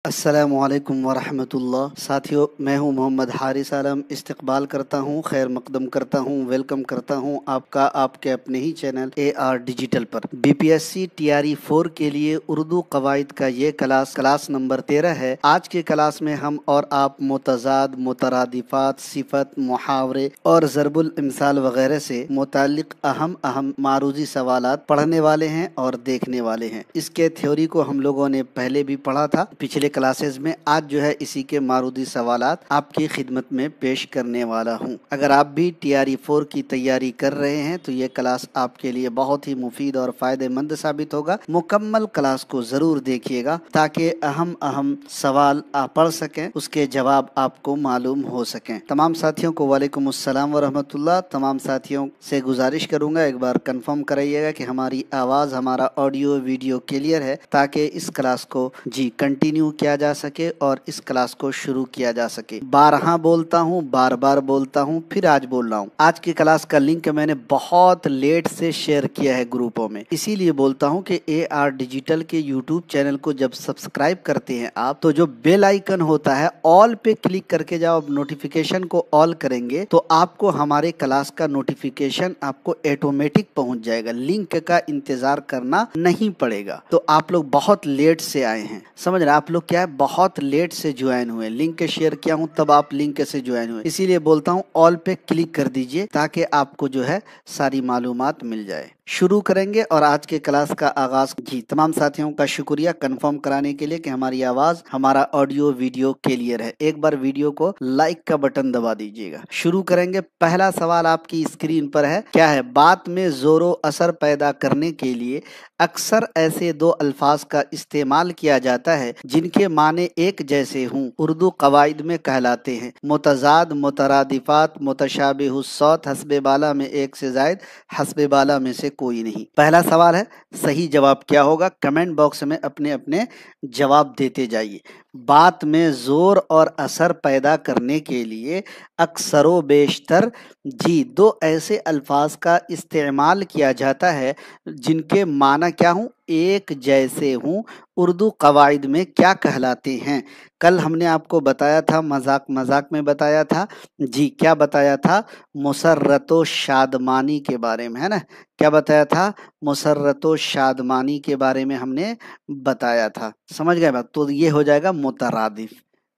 अस्सलामुअलैकुम वरहमतुल्लाह। साथियों, मैं हूं मोहम्मद हारिस आलम। इस्तकबाल करता हूं, खैर मकदम करता हूं, वेलकम करता हूं आपका आपके अपने ही चैनल AR डिजिटल पर। BPSC TRE 4 के लिए उर्दू कवायद का ये क्लास नंबर 13 है। आज के क्लास में हम और आप मुतज़ाद, मुतरादिफात, सिफत, मुहावरे और ज़रबुल इमसाल वगैरह से मुतालिक अहम मारूजी सवालात पढ़ने वाले हैं और देखने वाले हैं। इसके थ्योरी को हम लोगों ने पहले भी पढ़ा था पिछले क्लासेस में। आज जो है इसी के मारूदी सवालात आपकी खिदमत में पेश करने वाला हूं। अगर आप भी TRE 4 की तैयारी कर रहे हैं तो ये क्लास आपके लिए बहुत ही मुफीद और फ़ायदेमंद साबित होगा। मुकम्मल क्लास को ज़रूर देखिएगा ताकि अहम सवाल आप पढ़ सकें, उसके जवाब आपको मालूम हो सकें। तमाम साथियों को वालेकुम अस्सलाम व रहमतुल्लाह। तमाम साथियों से गुजारिश करूँगा एक बार कंफर्म कराइएगा कि हमारी आवाज़, हमारा ऑडियो वीडियो क्लियर है ताकि इस क्लास को कंटिन्यू किया जा सके और इस क्लास को शुरू किया जा सके। बारहा बोलता हूँ, बार बार बोलता हूँ, फिर आज बोल रहा हूँ। आज की क्लास का लिंक मैंने बहुत लेट से शेयर किया है ग्रुपों में, इसीलिए बोलता हूँ कि AR डिजिटल के यूट्यूब चैनल को जब सब्सक्राइब करते हैं आप, तो जो बेल आइकन होता है ऑल पे क्लिक करके जब नोटिफिकेशन को ऑल करेंगे तो आपको हमारे क्लास का नोटिफिकेशन आपको ऑटोमेटिक पहुंच जाएगा। लिंक का इंतजार करना नहीं पड़ेगा। तो आप लोग बहुत लेट से आए हैं, समझ रहे, आप लोग क्या है बहुत लेट से ज्वाइन हुए। लिंक शेयर किया हूं तब आप लिंक से ज्वाइन हुए, इसीलिए बोलता हूं ऑल पे क्लिक कर दीजिए ताकि आपको जो है सारी मालूमात मिल जाए। शुरू करेंगे और आज के क्लास का आगाज। तमाम साथियों का शुक्रिया कंफर्म कराने के लिए कि हमारी आवाज, हमारा ऑडियो वीडियो क्लियर है। एक बार वीडियो को लाइक का बटन दबा दीजिएगा। शुरू करेंगे। पहला सवाल आपकी स्क्रीन पर है। क्या है? बात में जोरो असर पैदा करने के लिए अक्सर ऐसे दो अल्फाज का इस्तेमाल किया जाता है जिनके माने एक जैसे हों, उर्दू कवायद में कहलाते हैं मुतज़ाद, मुतरादिफात, मुतशाबिहुस सौत, हस्बे बाला में एक से जायद, हस्बे बाला में से कोई नहीं। पहला सवाल है, सही जवाब क्या होगा? कमेंट बॉक्स में अपने अपने जवाब देते जाइए। बात में जोर और असर पैदा करने के लिए अक्सरो बेशतर दो ऐसे अल्फाज का इस्तेमाल किया जाता है जिनके माना क्या हूँ? एक जैसे हूँ, उर्दू कवायद में क्या कहलाते हैं? कल हमने आपको बताया था, मजाक मजाक में बताया था क्या बताया था? मुसर्रतो शादमानी के बारे में, है ना? क्या बताया था? मुसर्रतो शादमानी के बारे में हमने बताया था। समझ गए बात? तो ये हो जाएगा मुतरादिफ।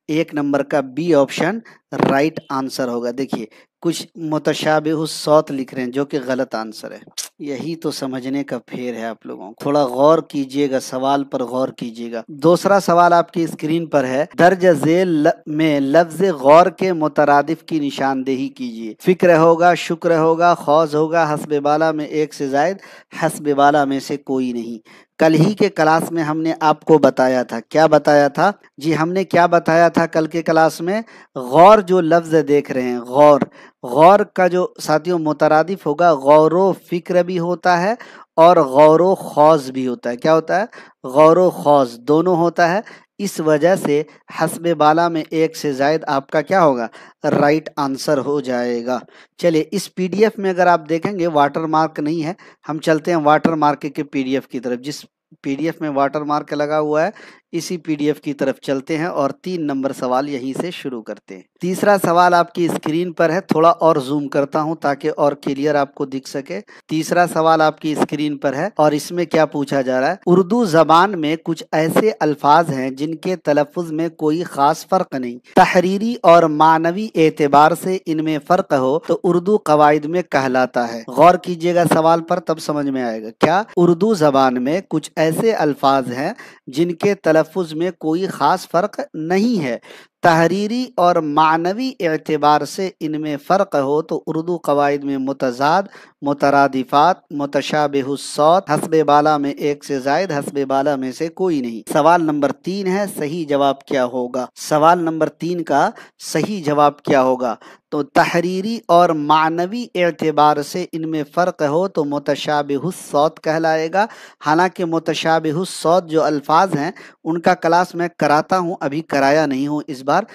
एक नंबर का बी ऑप्शन राइट आंसर होगा। देखिए कुछ मुतशाबिहुस सौत लिख रहे हैं जो कि गलत आंसर है। यही तो समझने का फेर है आप लोगों को। थोड़ा गौर कीजिएगा, सवाल पर गौर कीजिएगा। दूसरा सवाल आपकी स्क्रीन पर है। दर्ज झेल में लफ्ज गौर के मुतरादिफ की निशानदेही कीजिए। फिक्र होगा, शुक्र होगा, खौज होगा, हस्बे बाला में एक से जायद, हस्बे बाला में से कोई नहीं। कल ही के क्लास में हमने आपको बताया था। क्या बताया था हमने क्या बताया था कल के क्लास में? गौर जो लफ्ज देख रहे हैं, गौर, गौर का जो साथियों मुतरादिफ होगा, गौरो फिक्र भी होता है और गौरो खौज भी होता है। क्या होता है? गौरो खौज दोनों होता है। इस वजह से हस्बे बाला में एक से जायद आपका क्या होगा? राइट आंसर हो जाएगा। चलिए, इस PDF में अगर आप देखेंगे वाटर मार्क नहीं है। हम चलते हैं वाटर मार्क के PDF की तरफ। जिस PDF में वाटर मार्क लगा हुआ है इसी PDF की तरफ चलते हैं और 3 नंबर सवाल यहीं से शुरू करते हैं। तीसरा सवाल आपकी स्क्रीन पर है। थोड़ा और जूम करता हूं ताकि और क्लियर आपको दिख सके। तीसरा सवाल आपकी स्क्रीन पर है और इसमें क्या पूछा जा रहा है? उर्दू जबान में कुछ ऐसे अल्फाज हैं जिनके तलफ़ुज़ में कोई खास फर्क नहीं, तहरीरी और मानवी एतबार से इनमें फर्क हो तो उर्दू कवायद में कहलाता है। गौर कीजिएगा सवाल पर, तब समझ में आएगा। क्या? उर्दू जबान में कुछ ऐसे अल्फाज हैं जिनके तलफ़ुज़ में कोई खास फर्क नहीं है, तहरीरी और मानवी एतबार से इनमें फ़र्क हो तो उर्दू कवायद में मुतज़ाद, मुतरादिफात, मुतशाबिहुस सौत, हस्बे बाला में एक से जायद, हस्बे बाला में से कोई नहीं। सवाल नंबर 3 है, सही जवाब क्या होगा? सवाल नंबर 3 का सही जवाब क्या होगा? तो तहरीरी और मानवी एतबार से इनमें फ़र्क हो तो मुतशाबिहुस सौत कहलाएगा। हालांकि मुतशाबिहुस सौत जो अल्फाज हैं उनका क्लास मैं कराता हूं, अभी कराया नहीं हूं इस बार।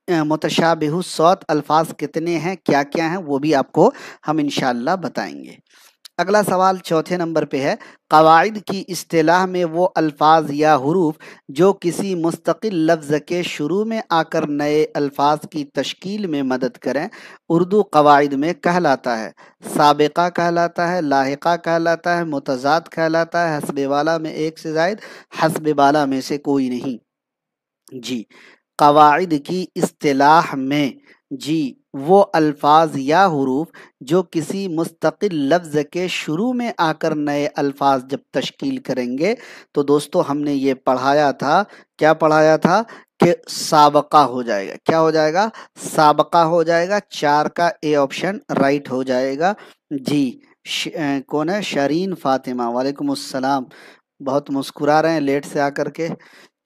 मुतशाबिहुस सौत अल्फाज कितने हैं, क्या क्या हैं, वो भी आपको हम इंशाअल्लाह बताएंगे। अगला सवाल चौथे नंबर पे है, कवाइद की इस्तिलाह में वो अल्फाज या हुरूफ जो किसी मुस्तकिल लफ्ज़ के शुरू में आकर नए अल्फाज की तश्कील में मदद करें, उर्दू कवाइद में कहलाता है। साबिक़ा कहलाता है, लाहिक़ा कहलाता है, मुतज़ाद कहलाता है, हस्ब वाला में एक से ज़ायद, हस्ब वाला में से कोई नहीं। जी, कवाइद की इस्तिलाह में जी वो अल्फाज या हुरूफ जो किसी मुस्तकिल लफ्ज़ के शुरू में आकर नए अल्फाज जब तश्कील करेंगे, तो दोस्तों हमने ये पढ़ाया था, क्या पढ़ाया था कि साबका हो जाएगा। क्या हो जाएगा? साबका हो जाएगा। 4 का ए ऑप्शन राइट हो जाएगा। जी, कौन है? शरीन फातिमा, वालेकुम अस्सलाम। बहुत मुस्कुरा रहे हैं लेट से आकर के।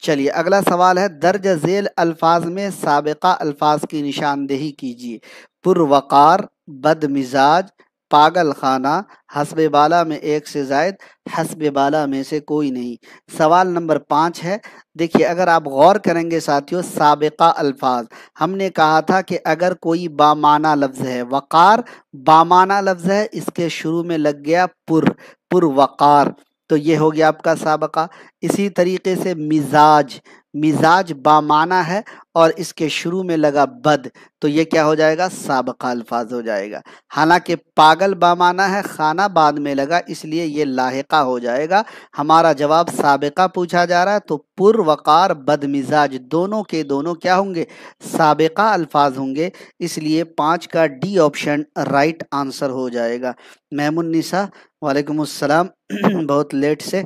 चलिए अगला सवाल है, दर्ज झेल अल्फाज में साबिका अल्फाज की निशानदेही कीजिए। पुरवकार, बदमिजाज, पागल खाना, हस्ब बाला में एक से जायद, हस्ब बाला में से कोई नहीं। सवाल नंबर 5 है। देखिए अगर आप गौर करेंगे साथियों, साबिका अल्फाज हमने कहा था कि अगर कोई बामाना लफ्ज है, वकार बामाना लफ्ज है, इसके शुरू में लग गया पुरवकार, तो ये हो गया आपका साबका। इसी तरीके से मिजाज, मिजाज बामाना है और इसके शुरू में लगा बद, तो ये क्या हो जाएगा? साबका अल्फाज हो जाएगा। हालांकि पागल बामाना है, खाना बाद में लगा, इसलिए ये लाहिका हो जाएगा। हमारा जवाब साबिका पूछा जा रहा है, तो पुरवकार बदमिजाज दोनों के दोनों क्या होंगे? साबिका अल्फाज होंगे, इसलिए 5 का डी ऑप्शन राइट आंसर हो जाएगा। मेमुन्निसा, वालेकुम अस्सलाम। बहुत लेट से।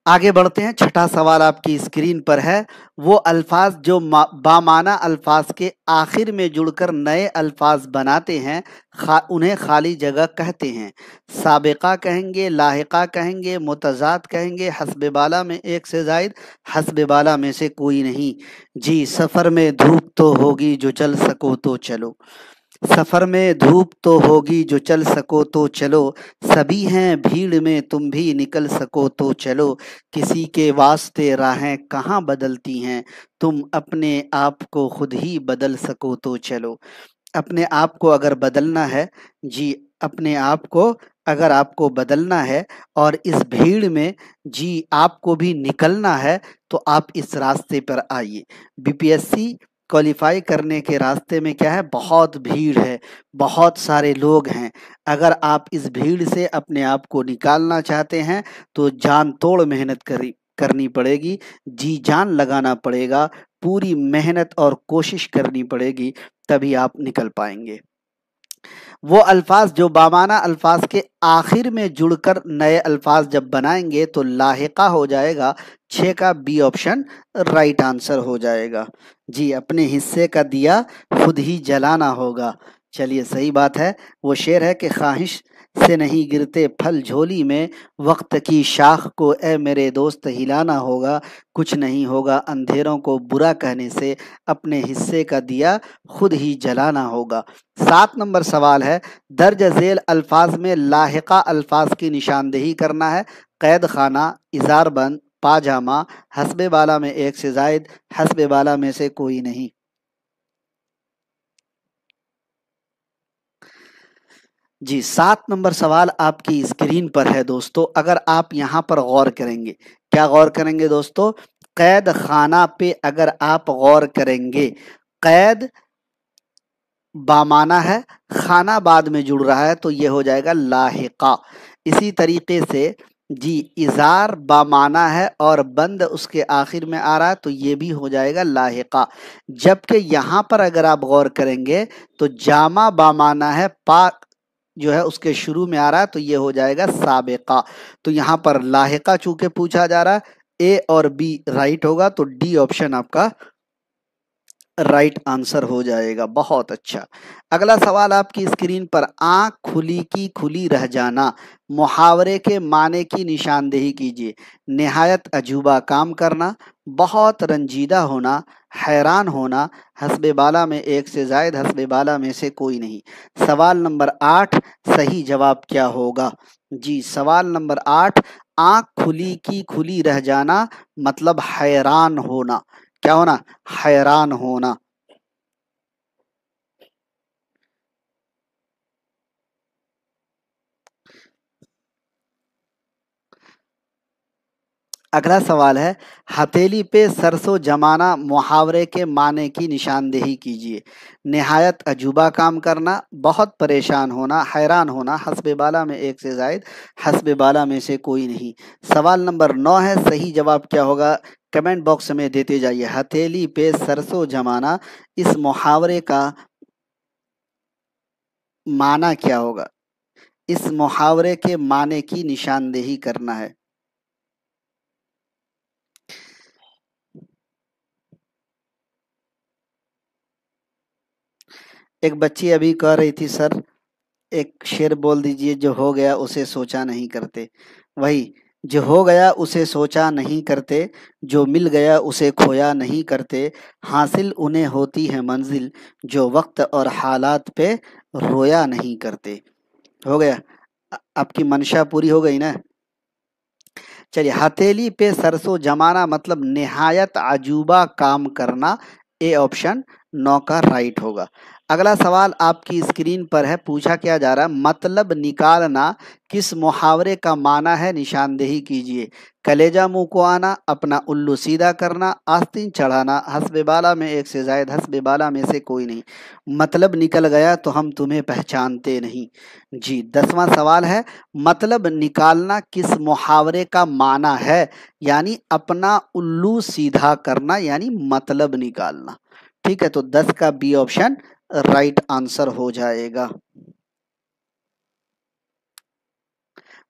आगे बढ़ते हैं। छठा सवाल आपकी स्क्रीन पर है, वो अल्फाज जो बामाना अल्फाज के आखिर में जुड़कर नए अल्फाज बनाते हैं, उन्हें खाली जगह कहते हैं। साबिका कहेंगे, लाहिका कहेंगे, मुतज़ाद कहेंगे, हस्ब बाला में एक से जायद, हस्ब बाला में से कोई नहीं। जी, सफ़र में धूप तो होगी जो चल सको तो चलो, सफर में धूप तो होगी जो चल सको तो चलो, सभी हैं भीड़ में तुम भी निकल सको तो चलो, किसी के वास्ते राहें कहाँ बदलती हैं, तुम अपने आप को खुद ही बदल सको तो चलो। अपने आप को अगर बदलना है, जी अपने आप को अगर आपको बदलना है और इस भीड़ में जी आपको भी निकलना है, तो आप इस रास्ते पर आइए। बीपीएससी क्वालिफाई करने के रास्ते में क्या है? बहुत भीड़ है, बहुत सारे लोग हैं। अगर आप इस भीड़ से अपने आप को निकालना चाहते हैं, तो जान तोड़ मेहनत करनी पड़ेगी, जी जान लगाना पड़ेगा, पूरी मेहनत और कोशिश करनी पड़ेगी, तभी आप निकल पाएंगे। वो अल्फाज जो बामाना अल्फाज के आखिर में जुड़कर नए अल्फाज जब बनाएंगे, तो लाहिका हो जाएगा। 6 का बी ऑप्शन राइट आंसर हो जाएगा। जी, अपने हिस्से का दिया खुद ही जलाना होगा। चलिए सही बात है। वो शेर है कि ख्वाहिश से नहीं गिरते फल झोली में, वक्त की शाख को ए मेरे दोस्त हिलाना होगा, कुछ नहीं होगा अंधेरों को बुरा कहने से, अपने हिस्से का दिया खुद ही जलाना होगा। 7 नंबर सवाल है, दर्ज झेल अल्फाज में लाहिका अल्फाज की निशानदेही करना है। कैद खाना, इजार बंद, पाजामा, हस्बे बाला में एक से जायद, हस्बे बाला में से कोई नहीं। जी, 7 नंबर सवाल आपकी स्क्रीन पर है दोस्तों। अगर आप यहाँ पर गौर करेंगे, क्या गौर करेंगे दोस्तों? कैद खाना पे अगर आप गौर करेंगे, कैद बामाना है, खाना बाद में जुड़ रहा है, तो ये हो जाएगा लाहिका। इसी तरीके से जी इजार बामाना है और बंद उसके आखिर में आ रहा है, तो ये भी हो जाएगा लाहिका। जबकि यहाँ पर अगर आप गौर करेंगे, तो जामा बामाना है, पा जो है उसके शुरू में आ रहा है, तो ये हो जाएगा साबिका। तो यहाँ पर लाहिका चूंकि पूछा जा रहा है, ए और बी राइट होगा, तो डी ऑप्शन आपका राइट आंसर हो जाएगा। बहुत अच्छा। अगला सवाल आपकी स्क्रीन पर, आंख खुली की खुली रह जाना, मुहावरे के माने की निशानदेही कीजिए। निहायत अजूबा काम करना, बहुत रंजीदा होना, हैरान होना, हस्बे बाला में एक से जायद, हस्बे बाला में से कोई नहीं। सवाल नंबर 8, सही जवाब क्या होगा? जी, सवाल नंबर 8, आंख खुली की खुली रह जाना मतलब हैरान होना। क्या होना? हैरान होना। अगला सवाल है, हथेली पे सरसों जमाना मुहावरे के माने की निशानदेही कीजिए। निहायत अजूबा काम करना, बहुत परेशान होना, हैरान होना, हस्बे बाला में एक से जायद, हस्बे बाला में से कोई नहीं। सवाल नंबर 9 है, सही जवाब क्या होगा कमेंट बॉक्स में देते जाइए। हथेली पे सरसों जमाना, इस मुहावरे का माना क्या होगा? इस मुहावरे के माने की निशानदेही करना है। एक बच्ची अभी कह रही थी सर, एक शेर बोल दीजिए, जो हो गया उसे सोचा नहीं करते। वही, जो हो गया उसे सोचा नहीं करते, जो मिल गया उसे खोया नहीं करते, हासिल उन्हें होती है मंजिल, जो वक्त और हालात पे रोया नहीं करते। हो गया? आपकी मंशा पूरी हो गई ना? चलिए, हथेली पे सरसों जमाना मतलब निहायत अजूबा काम करना, ए ऑप्शन 9 का राइट होगा। अगला सवाल आपकी स्क्रीन पर है, पूछा क्या जा रहा है, मतलब निकालना, किस मुहावरे का माना है निशानदेही कीजिए। कलेजा मुंह को आना, अपना उल्लू सीधा करना, आस्तीन चढ़ाना, हस्बे बाला में एक से जायद, हस्बे बाला में से कोई नहीं। मतलब निकल गया तो हम तुम्हें पहचानते नहीं। जी, 10वां सवाल है, मतलब निकालना किस मुहावरे का माना है, यानी अपना उल्लू सीधा करना, यानी मतलब निकालना। ठीक है, तो 10 का बी ऑप्शन राइट आंसर हो जाएगा।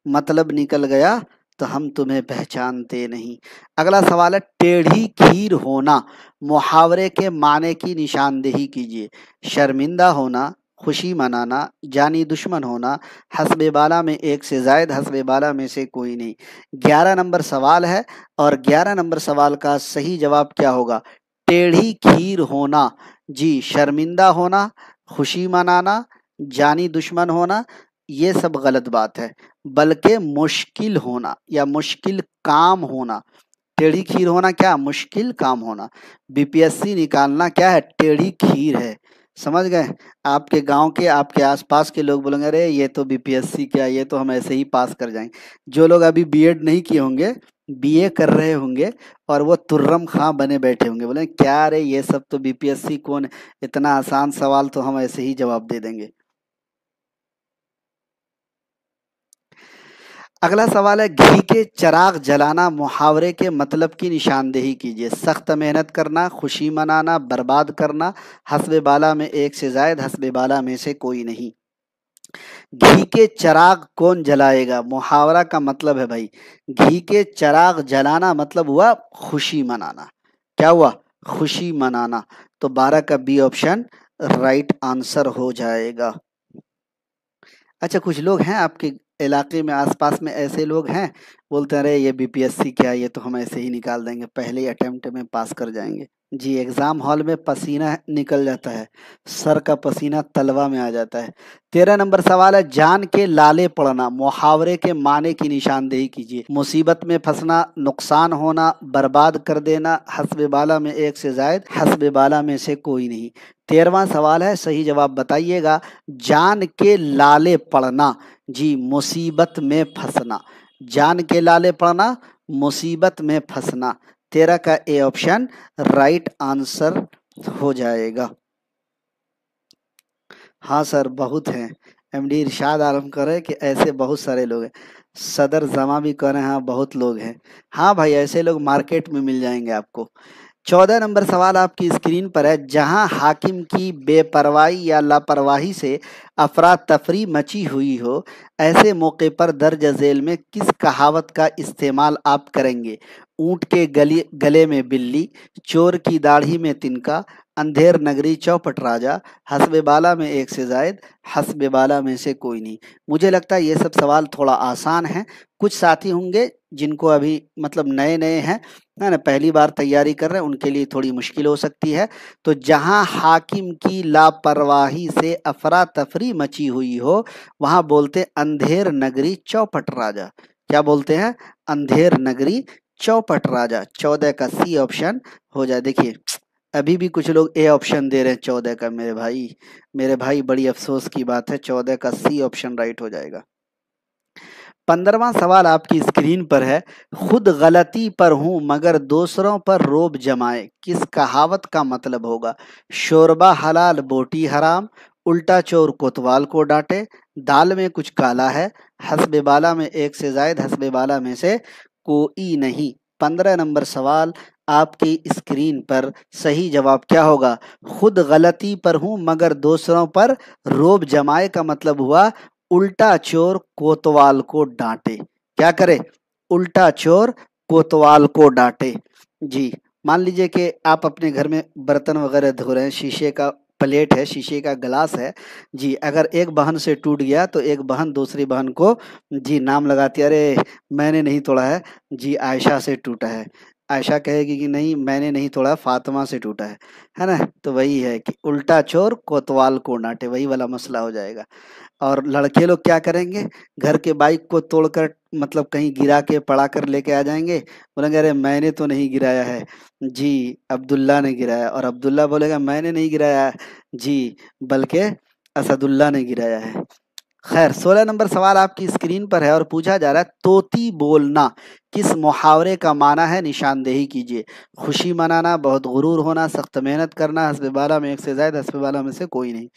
मतलब निकल गया तो हम तुम्हें पहचानते नहीं। अगला सवाल है, टेढ़ी खीर होना, मुहावरे के माने की निशानदेही कीजिए। शर्मिंदा होना, खुशी मनाना, जानी दुश्मन होना, हस्बे बाला में एक से जायद, हस्बे बाला में से कोई नहीं। 11 नंबर सवाल है, और 11 नंबर सवाल का सही जवाब क्या होगा? टेढ़ी खीर होना। जी, शर्मिंदा होना, खुशी मनाना, जानी दुश्मन होना, ये सब गलत बात है। बल्कि मुश्किल होना या मुश्किल काम होना। टेढ़ी खीर होना क्या? मुश्किल काम होना। बीपीएससी निकालना क्या है? टेढ़ी खीर है। समझ गए? आपके गांव के, आपके आसपास के लोग बोलेंगे, अरे ये तो बीपीएससी क्या, ये तो हम ऐसे ही पास कर जाएंगे। जो लोग अभी बीएड नहीं किए होंगे, बीए कर रहे होंगे, और वो तुर्रम खां बने बैठे होंगे, बोले क्या रे ये सब तो बीपीएससी कौन है? इतना आसान सवाल तो हम ऐसे ही जवाब दे देंगे। अगला सवाल है, घी के चिराग जलाना, मुहावरे के मतलब की निशानदेही कीजिए। सख्त मेहनत करना, खुशी मनाना, बर्बाद करना, हस्बे बाला में एक से जायद, हस्बे बाला में से कोई नहीं। घी के चिराग कौन जलाएगा? मुहावरा का मतलब है भाई, घी के चिराग जलाना मतलब हुआ खुशी मनाना। क्या हुआ? खुशी मनाना। तो 12 का बी ऑप्शन राइट आंसर हो जाएगा। अच्छा, कुछ लोग हैं आपके इलाके में, आसपास में ऐसे लोग हैं, बोलते हैं अरे ये बीपीएससी क्या है, ये तो हम ऐसे ही निकाल देंगे, पहले ही अटेम्प्ट में पास कर जाएंगे। जी, एग्जाम हॉल में पसीना निकल जाता है, सर का पसीना तलवा में आ जाता है। 13 नंबर सवाल है, जान के लाले पड़ना, मुहावरे के माने की निशानदेही कीजिए। मुसीबत में फंसना, नुकसान होना, बर्बाद कर देना, हस्बे बाला में एक से जायद, हस्बे बाला में से कोई नहीं। 13वां सवाल है, सही जवाब बताइएगा। जान के लाले पड़ना, जी, मुसीबत में फंसना। जान के लाले पड़ना, मुसीबत में फंसना। 13 का ए ऑप्शन राइट आंसर हो जाएगा। हाँ सर, बहुत हैं। एमडी इरशाद आलम कह रहे हैं कि ऐसे बहुत सारे लोग हैं। सदर जमा भी कह रहे हैं हाँ बहुत लोग हैं। हाँ भाई, ऐसे लोग मार्केट में मिल जाएंगे आपको। 14 नंबर सवाल आपकी स्क्रीन पर है, जहां हाकिम की बेपरवाही या लापरवाही से अफरा तफरी मची हुई हो, ऐसे मौके पर दर्ज झेल में किस कहावत का इस्तेमाल आप करेंगे? ऊंट के गले में बिल्ली, चोर की दाढ़ी में तिनका, अंधेर नगरी चौपट राजा, हस्बे बाला में एक से जायद, हस्बे बाला में से कोई नहीं। मुझे लगता है ये सब सवाल थोड़ा आसान है। कुछ साथी होंगे जिनको अभी मतलब नए नए हैं, है ना, पहली बार तैयारी कर रहे हैं, उनके लिए थोड़ी मुश्किल हो सकती है। तो जहां हाकिम की लापरवाही से अफरा तफरी मची हुई हो, वहां बोलते अंधेर नगरी चौपट राजा। क्या बोलते हैं? अंधेर नगरी चौपट राजा। 14 का सी ऑप्शन हो जाए। देखिए, अभी भी कुछ लोग ए ऑप्शन दे रहे हैं 14 का। मेरे भाई बड़ी अफसोस की बात है, 14 का सी ऑप्शन राइट हो जाएगा। 15वां सवाल आपकी स्क्रीन पर है, खुद गलती पर हूं मगर दूसरों पर रोब जमाए, किस कहावत का मतलब होगा? शोरबा हलाल बोटी हराम, उल्टा चोर कोतवाल को डांटे, दाल में कुछ काला है, हस्बे बाला में एक से जायद हस्बे बाला में से कोई नहीं। 15 नंबर सवाल आपकी स्क्रीन पर, सही जवाब क्या होगा? खुद गलती पर हूं मगर दूसरों पर रोब जमाए का मतलब हुआ उल्टा चोर कोतवाल को डांटे। क्या करे? उल्टा चोर कोतवाल को डांटे। जी, मान लीजिए कि आप अपने घर में बर्तन वगैरह धो रहे हैं, शीशे का प्लेट है, शीशे का ग्लास है। जी, अगर एक बहन से टूट गया तो एक बहन दूसरी बहन को जी नाम लगाती है, अरे मैंने नहीं तोड़ा है जी, आयशा से टूटा है। आयशा कहेगी कि नहीं मैंने नहीं तोड़ा, फातिमा से टूटा है ना? तो वही है कि उल्टा चोर कोतवाल को डांटे, वही वाला मसला हो जाएगा। और लड़के लोग क्या करेंगे? घर के बाइक को तोड़कर मतलब कहीं गिरा के पड़ा कर लेके आ जाएंगे, बोलेंगे अरे मैंने तो नहीं गिराया है जी, अब्दुल्ला ने गिराया। और अब्दुल्ला बोलेगा मैंने नहीं गिराया है जी, बल्कि असदुल्ला ने गिराया है। खैर, 16 नंबर सवाल आपकी स्क्रीन पर है और पूछा जा रहा है, तोती बोलना किस मुहावरे का माना है? निशानदेही कीजिए। खुशी मनाना, बहुत गुरूर होना, सख्त मेहनत करना, हस्बे बाला में एक से ज्यादा हस्बे बाला में से कोई नहीं।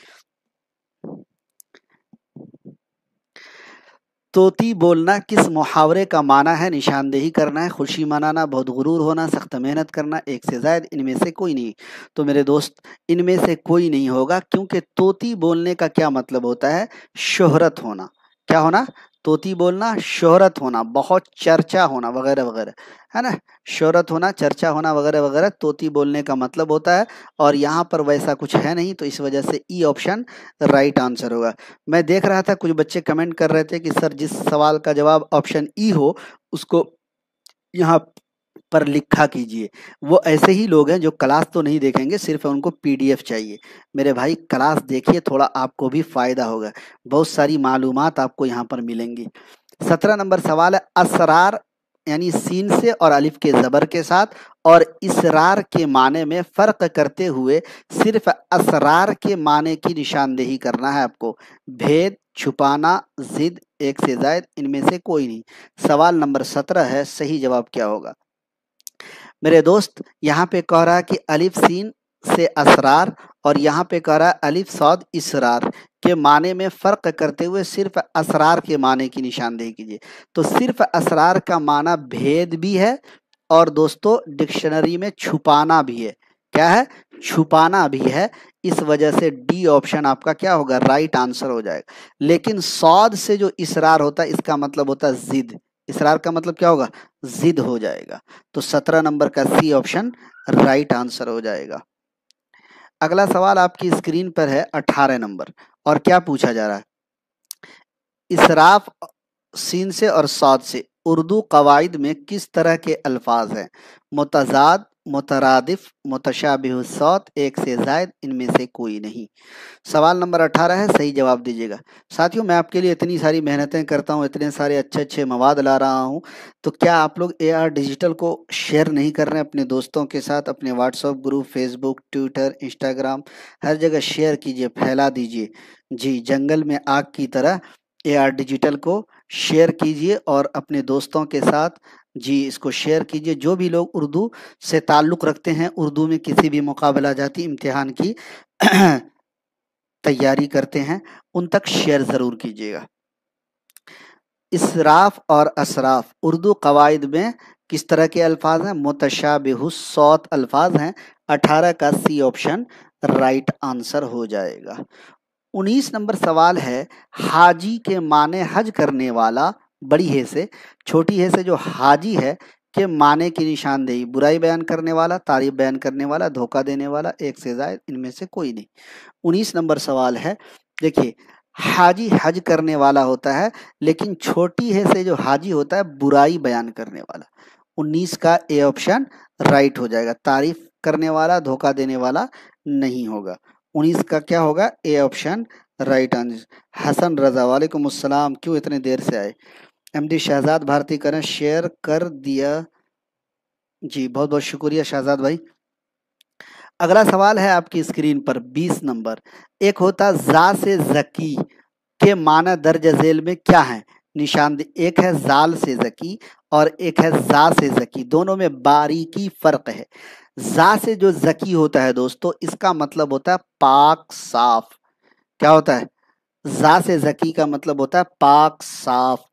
तोती बोलना किस मुहावरे का माना है? निशानदेही करना है, खुशी मनाना, बहुत गुरूर होना, सख्त मेहनत करना, एक से जायद इनमें से कोई नहीं। तो मेरे दोस्त, इनमें से कोई नहीं होगा, क्योंकि तोती बोलने का क्या मतलब होता है? शोहरत होना। क्या होना? तोती बोलना शोहरत होना, बहुत चर्चा होना वगैरह वगैरह, है ना? शोहरत होना, चर्चा होना वगैरह वगैरह तोती बोलने का मतलब होता है। और यहाँ पर वैसा कुछ है नहीं, तो इस वजह से ई ऑप्शन राइट आंसर होगा। मैं देख रहा था कुछ बच्चे कमेंट कर रहे थे कि सर जिस सवाल का जवाब ऑप्शन ई हो उसको यहाँ पर लिखा कीजिए। वो ऐसे ही लोग हैं जो क्लास तो नहीं देखेंगे, सिर्फ उनको पीडीएफ चाहिए। मेरे भाई क्लास देखिए, थोड़ा आपको भी फायदा होगा, बहुत सारी मालूमात आपको यहाँ पर मिलेंगी। 17 नंबर सवाल है, असरार यानी सीन से और अलिफ के जबर के साथ और इसरार के माने में फर्क करते हुए सिर्फ असरार के माने की निशानदेही करना है आपको। भेद, छुपाना, जिद, एक से जायद इनमें से कोई नहीं। सवाल नंबर 17 है, सही जवाब क्या होगा? मेरे दोस्त, यहाँ पे कह रहा है कि अलिफ सीन से असरार और यहाँ पे कह रहा है अलिफ सौद इसरार के माने में फर्क करते हुए सिर्फ असरार के माने की निशानदेही कीजिए। तो सिर्फ असरार का माना भेद भी है और दोस्तों डिक्शनरी में छुपाना भी है। क्या है? छुपाना भी है। इस वजह से डी ऑप्शन आपका क्या होगा? राइट आंसर हो जाएगा। लेकिन सौद से जो इसरार होता है इसका मतलब होता है जिद। इसरार का मतलब क्या होगा? जिद हो जाएगा। तो 17 नंबर का सी ऑप्शन राइट आंसर हो जाएगा। अगला सवाल आपकी स्क्रीन पर है 18 नंबर, और क्या पूछा जा रहा है? इसराफ सीन से और साद से उर्दू कवायद में किस तरह के अल्फाज हैं? मुतजाद, मुतरादिफ, मुतशाबिह सौत, एक से जायद इनमें से कोई नहीं। सवाल नंबर 18 है, सही जवाब दीजिएगा। साथियों, मैं आपके लिए इतनी सारी मेहनतें करता हूँ, इतने सारे अच्छे अच्छे मवाद ला रहा हूँ, तो क्या आप लोग AR डिजिटल को शेयर नहीं कर रहे हैं अपने दोस्तों के साथ? अपने WhatsApp group, Facebook, Twitter, Instagram, हर जगह शेयर कीजिए, फैला दीजिए। जी, जंगल में आग की तरह AR डिजिटल को शेयर कीजिए और अपने दोस्तों के साथ जी इसको शेयर कीजिए। जो भी लोग उर्दू से ताल्लुक़ रखते हैं, उर्दू में किसी भी मुकाबला जाती इम्तिहान की तैयारी करते हैं, उन तक शेयर ज़रूर कीजिएगा। इसराफ और असराफ उर्दू कवायद में किस तरह के अल्फाज हैं? मुतशाबिहुस सौत अल्फाज हैं। 18 का सी ऑप्शन राइट आंसर हो जाएगा। 19 नंबर सवाल है, हाजी के माने हज करने वाला, बड़ी हे से छोटी हे से जो हाजी है के माने की निशानदेही। बुराई बयान करने वाला, तारीफ बयान करने वाला, धोखा देने वाला, एक से ज्यादा इनमें से कोई नहीं। 19 नंबर सवाल है, देखिए हाजी हज करने वाला होता है, लेकिन छोटी है से जो हाजी होता है बुराई बयान करने वाला। 19 का ए ऑप्शन राइट हो जाएगा। तारीफ करने वाला, धोखा देने वाला नहीं होगा। 19 का क्या होगा? A option right answer. Hasan Raza, वालेकुम अस्सलाम, क्यों इतने देर से आए? MD शहजाद भारती करें, शेयर कर दिया जी, बहुत बहुत शुक्रिया शहजाद भाई। अगला सवाल है आपकी स्क्रीन पर 20 नंबर, एक होता जा से जकी के माना दर्ज झेल में क्या है? निशानदेही, एक है जाल से जकी और एक है जा से जकी, दोनों में बारीकी फर्क है। जा से जो जकी होता है दोस्तों, इसका मतलब होता है पाक साफ। क्या होता है? जा से जकी का मतलब होता है पाक साफ,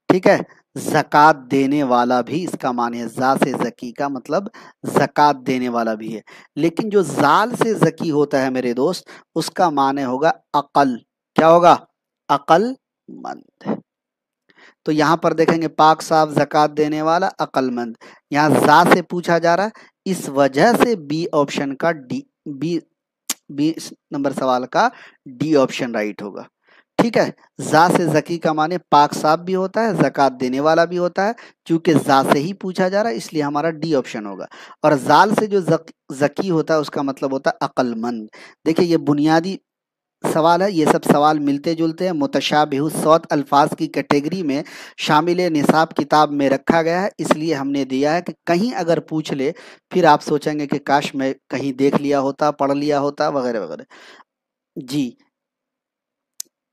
ठीक है। ज़कात देने वाला भी इसका माने है, जा से जकी का मतलब ज़कात देने वाला भी है। लेकिन जो जाल से जकी होता है मेरे दोस्त, उसका माने होगा अकल। क्या होगा? अकलमंद। तो यहाँ पर देखेंगे पाक साफ, ज़कात देने वाला, अकलमंद। यहाँ जा से पूछा जा रहा है, इस वजह से बी ऑप्शन का डी, बी नंबर सवाल का डी ऑप्शन राइट होगा, ठीक है। जा से जकी का माने पाक साफ भी होता है, ज़कात देने वाला भी होता है। चूंकि जा से ही पूछा जा रहा है इसलिए हमारा डी ऑप्शन होगा। और जाल से जो जकी होता है उसका मतलब होता है अक्लमंद। देखिए ये बुनियादी सवाल है, ये सब सवाल मिलते जुलते हैं, मुतशाबिहु सौत अल्फाज की कैटेगरी में शामिल निसाब किताब में रखा गया है, इसलिए हमने दिया है कि कहीं अगर पूछ ले फिर आप सोचेंगे कि काश मैं कहीं देख लिया होता, पढ़ लिया होता, वगैरह वगैरह। जी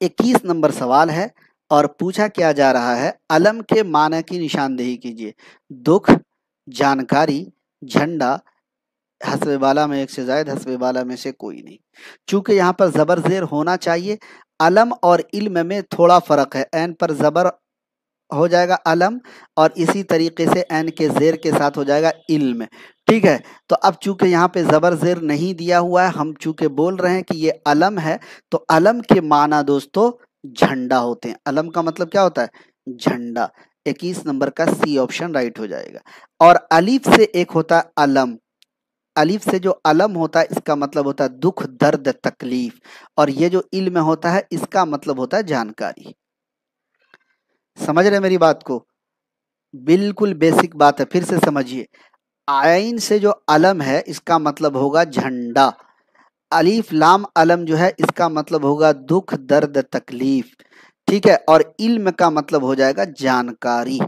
21 नंबर सवाल है और पूछा क्या जा रहा है, अलम के माना की निशानदेही कीजिए। दुख, जानकारी, झंडा, हस्बे बाला में एक से जायद, हस्बे बाला में से कोई नहीं। चूंकि यहाँ पर जबर जेर होना चाहिए, अलम और इल्म में थोड़ा फर्क है, एन पर जबर हो जाएगा अलम और इसी तरीके से एन के जेर के साथ हो जाएगा इल्म, ठीक है। तो अब चूंकि यहाँ पे जबर जेर नहीं दिया हुआ है, हम चूंकि बोल रहे हैं कि ये अलम है, तो अलम के माना दोस्तों झंडा होते हैं। अलम का मतलब क्या होता है? झंडा। 21 नंबर का सी ऑप्शन राइट हो जाएगा। और अलीफ से एक होता है अलम, अलीफ से जो अलम होता है इसका मतलब होता है दुख, दर्द, तकलीफ। और ये जो इल्म होता है इसका मतलब होता है जानकारी। समझ रहे मेरी बात को? बिल्कुल बेसिक बात है, फिर से समझिए। आइन से जो अलम है इसका मतलब होगा झंडा। अलीफ लाम अलम जो है इसका मतलब होगा दुख, दर्द, तकलीफ, ठीक है। और इल्म का मतलब हो जाएगा जानकारी।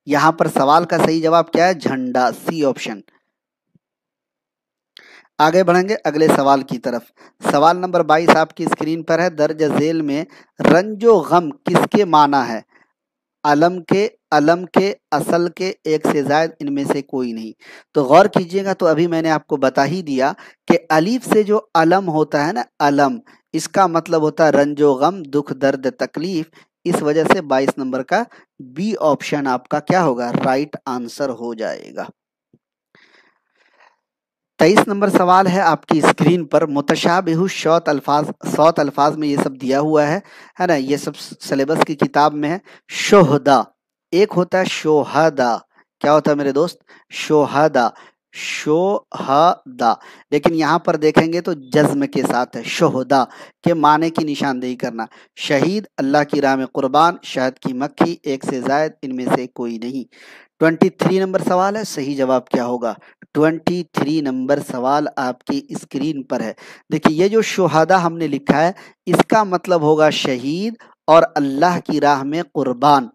यहां पर सवाल का सही जवाब क्या है? झंडा, सी ऑप्शन। आगे बढ़ेंगे अगले सवाल की तरफ। सवाल नंबर 22 आपकी स्क्रीन पर है। दर्ज झेल में रंजो गम किसके माना है? अलम के, अलम के, असल के, एक से जायद, इनमें से कोई नहीं। तो गौर कीजिएगा, तो अभी मैंने आपको बता ही दिया कि अलीफ से जो अलम होता है ना, अलम, इसका मतलब होता है रंजो गम, दुख, दर्द, तकलीफ। इस वजह से 22 नंबर का बी ऑप्शन आपका क्या होगा? राइट आंसर हो जाएगा। 23 नंबर सवाल है आपकी स्क्रीन पर। मुतशाबिहु शौत अल्फाज, सौत अल्फाज में ये सब दिया हुआ है ना, ये सब सिलेबस की किताब में है। शोहदा, एक होता है शोहदा। क्या होता है मेरे दोस्त? शोहदा, शोहदा। लेकिन यहाँ पर देखेंगे तो जज्म के साथ है। शोहदा के माने की निशानदेही करना। शहीद, अल्लाह की राह में कुर्बान, शहद की मक्खी, एक से जायद, इनमें से कोई नहीं। 23 नंबर सवाल है, सही जवाब क्या होगा? 23 नंबर सवाल आपकी स्क्रीन पर है। देखिए ये जो शोहदा हमने लिखा है इसका मतलब होगा शहीद और अल्लाह की राह में कुर्बान,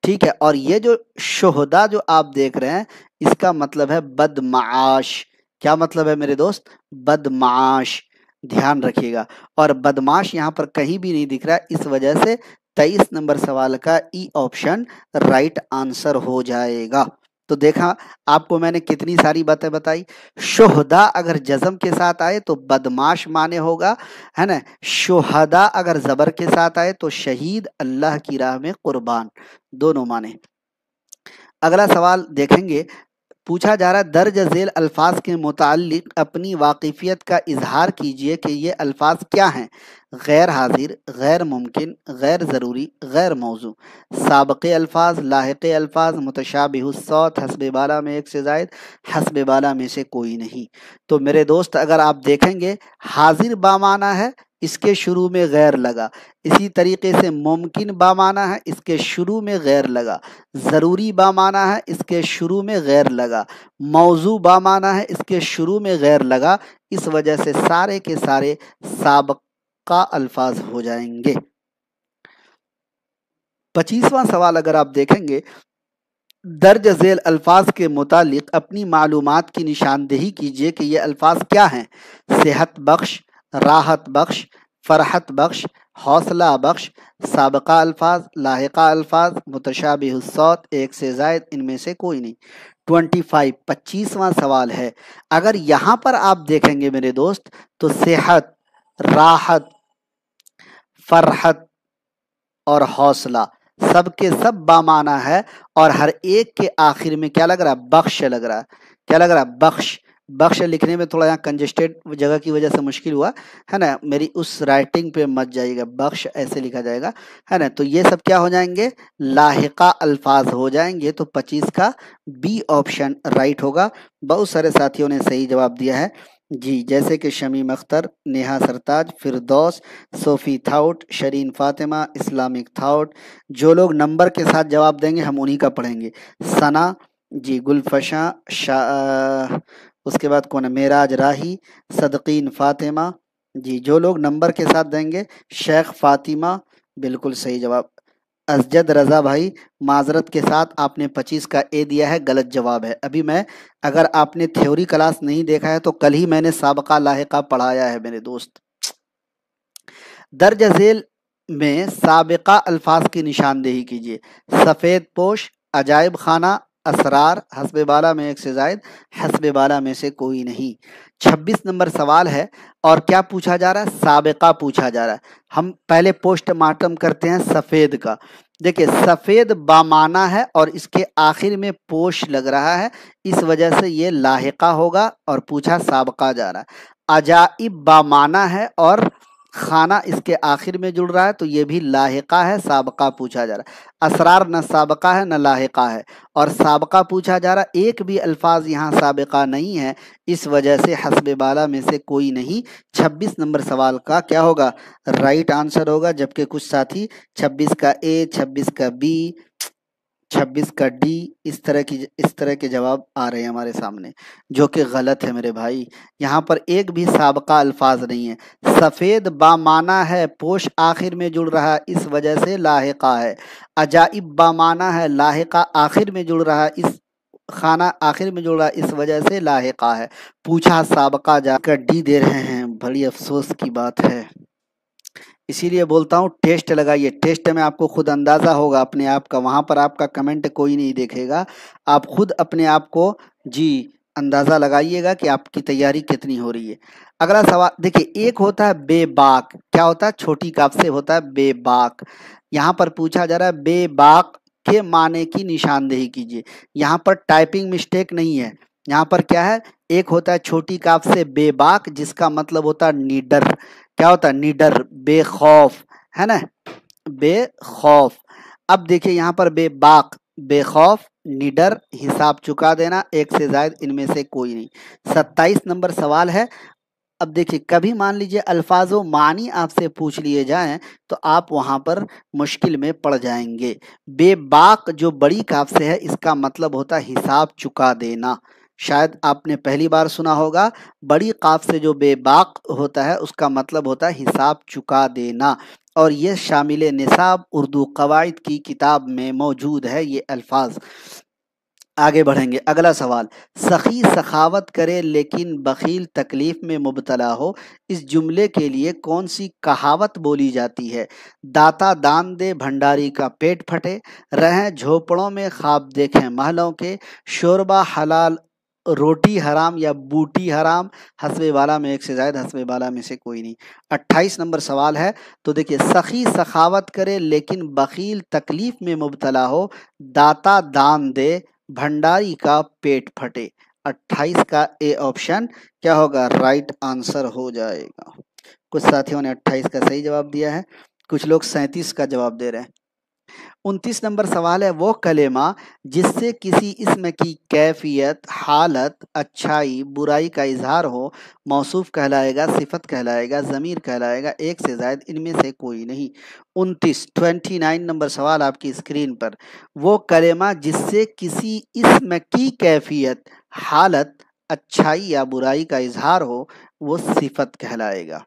ठीक है। और ये जो शोहदा जो आप देख रहे हैं इसका मतलब है बदमाश। क्या मतलब है मेरे दोस्त? बदमाश। ध्यान रखिएगा। और बदमाश यहाँ पर कहीं भी नहीं दिख रहा है, इस वजह से 23 नंबर सवाल का ई ऑप्शन राइट आंसर हो जाएगा। तो देखा आपको मैंने कितनी सारी बातें बताई। शोहदा अगर जज्म के साथ आए तो बदमाश माने होगा, है ना। शोहदा अगर जबर के साथ आए तो शहीद, अल्लाह की राह में कुर्बान, दोनों माने। अगला सवाल देखेंगे। पूछा जा रहा है दर्ज झेल अल्फाज के मुताल्लिक अपनी वाकिफियत का इजहार कीजिए कि ये अल्फाज क्या हैं? गैर हाजिर, गैर मुमकिन, गैर ज़रूरी, गैर मौजू। साबक़े अल्फाज, लाहिक़े अल्फाज, मुतशाबिहु सौत, हस्बे बाला में एक से जायद, हस्बे बाला में से कोई नहीं। तो मेरे दोस्त अगर आप देखेंगे हाजिर बामाना है, इसके शुरू में गैर लगा। इसी तरीके से मुमकिन बामाना है, इसके शुरू में गैर लगा। ज़रूरी बामाना है, इसके शुरू में गैर लगा। मौजू बामाना है, इसके शुरू में गैर लगा। इस वजह से सारे के सारे साबका अल्फाज हो जाएंगे। 25वां सवाल अगर आप देखेंगे, दर्ज झेल अल्फाज के मुतालिक अपनी मालूमात की निशानदेही कीजिए कि ये अल्फाज क्या हैं? सेहत बख्श, राहत बख्श, फरहत बख्श, हौसला बख्श, साबका अल्फाज, लाहिका अल्फाज, मुतशाबिहुस्सौत, एक से जायद, इनमें से कोई नहीं। 25 25वां सवाल है। अगर यहाँ पर आप देखेंगे मेरे दोस्त तो सेहत, राहत, फरहत और हौसला सबके सब बामाना है और हर एक के आखिर में क्या लग रहा है? बख्श लग रहा है। क्या लग रहा है? बख्श। बख्श लिखने में थोड़ा यहाँ कंजेस्टेड जगह की वजह से मुश्किल हुआ है ना, मेरी उस राइटिंग पे मत जाइएगा, बख्श ऐसे लिखा जाएगा है ना। तो ये सब क्या हो जाएंगे? लाहिका अल्फाज हो जाएंगे। तो 25 का बी ऑप्शन राइट होगा। बहुत सारे साथियों ने सही जवाब दिया है जी, जैसे कि Shamim Akhtar, Neha Sartaj, Firdaus, Sofi thought, Shirin Fatima, Islamic thought. जो लोग नंबर के साथ जवाब देंगे हम उन्हीं का पढ़ेंगे। सना जी, गुलफशा, उसके बाद कौन है? मेराज राही, सदकीन फातिमा जी। जो लोग नंबर के साथ देंगे, शेख फातिमा, बिल्कुल सही जवाब। असजद रजा भाई, माजरत के साथ आपने 25 का ए दिया है, गलत जवाब है। अभी मैं, अगर आपने थ्योरी क्लास नहीं देखा है तो कल ही मैंने साबका लाहिका पढ़ाया है मेरे दोस्त। दर्ज झेल में साबिका अल्फाज की निशानदेही कीजिए। सफ़ेद पोश, अजायब खाना, असरार, हस्बे बाला में एक से जायद, हस्बे बाला में से कोई नहीं। 26 नंबर सवाल है और क्या पूछा जा रहा है? साबिका पूछा जा रहा है। हम पहले पोस्टमार्टम करते हैं सफ़ेद का। देखिए सफ़ेद बामाना है और इसके आखिर में पोश लग रहा है, इस वजह से ये लाहिका होगा और पूछा साबिका जा रहा है। अजाइब बामाना है और खाना इसके आखिर में जुड़ रहा है, तो ये भी लाहिका है, साबका पूछा जा रहा है। असरार न साबका है न लाहिका है और साबका पूछा जा रहा है। एक भी अल्फाज यहाँ साबिका नहीं है, इस वजह से हस्बे बाला में से कोई नहीं। 26 नंबर सवाल का क्या होगा? राइट आंसर होगा। जबकि कुछ साथी 26 का ए, 26 का बी, 26 का डी, इस तरह के जवाब आ रहे हैं हमारे सामने, जो कि गलत है मेरे भाई। यहाँ पर एक भी साबका अल्फाज नहीं है। सफ़ेद बामाना है, पोश आखिर में जुड़ रहा है, इस वजह से लाहिका है। अजाइब बामाना है, लाहिका आखिर में जुड़ रहा है, इस खाना आखिर में जुड़ रहा है, इस वजह से लाहिका है। पूछा साबका जाकर डी दे रहे हैं, बड़ी अफसोस की बात है। इसीलिए बोलता हूँ टेस्ट लगाइए। टेस्ट में आपको खुद अंदाज़ा होगा अपने आप का, वहाँ पर आपका कमेंट कोई नहीं देखेगा, आप खुद अपने आप को जी अंदाज़ा लगाइएगा कि आपकी तैयारी कितनी हो रही है। अगला सवाल देखिए, एक होता है बेबाक। क्या होता है? छोटी काफ से होता है बेबाक। यहाँ पर पूछा जा रहा है बेबाक के माने की निशानदेही कीजिए। यहाँ पर टाइपिंग मिस्टेक नहीं है। यहाँ पर क्या है? एक होता है छोटी काफ से बेबाक, जिसका मतलब होता है निडर। क्या होता है? निडर, बेखौफ, है ना, बेखौफ। अब देखिए यहाँ पर बेबाक, बेखौफ, निडर, हिसाब चुका देना, एक से जायद, इनमें से कोई नहीं। 27 नंबर सवाल है। अब देखिए कभी मान लीजिए अल्फाजो मानी आपसे पूछ लिए जाएं तो आप वहां पर मुश्किल में पड़ जाएंगे। बेबाक जो बड़ी काफ से है, इसका मतलब होता है हिसाब चुका देना। शायद आपने पहली बार सुना होगा। बड़ी काफ से जो बेबाक होता है उसका मतलब होता है हिसाब चुका देना, और ये शामिल निसाब उर्दू कवायद की किताब में मौजूद है ये अल्फाज। आगे बढ़ेंगे। अगला सवाल, सखी सखावत करे लेकिन बखील तकलीफ में मुब्तला हो, इस जुमले के लिए कौन सी कहावत बोली जाती है? दाता दान दे भंडारी का पेट फटे, रहें झोपड़ों में ख्वाब देखें महलों के, शोरबा हलाल रोटी हराम या बूटी हराम, हस्बे वाला में एक से जायद, हस्बे वाला में से कोई नहीं। 28 नंबर सवाल है। तो देखिए, सखी सखावत करे लेकिन बखील तकलीफ में मुब्तला हो, दाता दान दे भंडारी का पेट फटे। 28 का ए ऑप्शन क्या होगा? राइट आंसर हो जाएगा। कुछ साथियों ने 28 का सही जवाब दिया है, कुछ लोग 37 का जवाब दे रहे हैं। 29 नंबर सवाल है, वो कलेमा जिससे किसी इस्म की कैफियत, हालत, अच्छाई, बुराई का इजहार हो, मौसूफ कहलाएगा, सिफत कहलाएगा, ज़मीर कहलाएगा, एक से ज़ायद, इनमें से कोई नहीं। 29 नंबर सवाल आपकी स्क्रीन पर, वो कलेमा जिससे किसी इस्म की कैफियत, हालत, अच्छाई या बुराई का इजहार हो, वो सिफत कहलाएगा।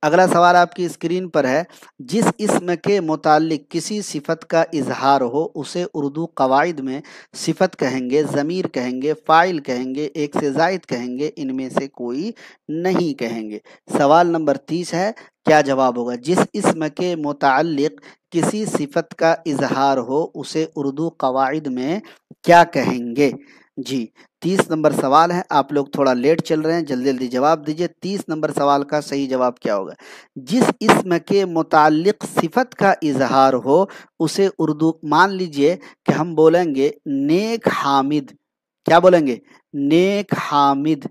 अगला सवाल आपकी स्क्रीन पर है, जिस इस्म के मुताल्लिक किसी सिफत का इजहार हो उसे उर्दू कवाइद में सिफत कहेंगे, ज़मीर कहेंगे, फ़ाइल कहेंगे, एक से ज़ायद कहेंगे, इनमें से कोई नहीं कहेंगे। सवाल नंबर 30 है, क्या जवाब होगा? जिस इस्म के मुताल्लिक किसी सिफत का इजहार हो उसे उर्दू कवाइद में क्या कहेंगे? जी, 30 नंबर सवाल है। आप लोग थोड़ा लेट चल रहे हैं, जल्दी जल्दी जवाब दीजिए। 30 नंबर सवाल का सही जवाब क्या होगा? जिस इस्म के मुताल्लिक सिफत का इजहार हो उसे उर्दू, मान लीजिए कि हम बोलेंगे नेक हामिद, क्या बोलेंगे? नेक हामिद,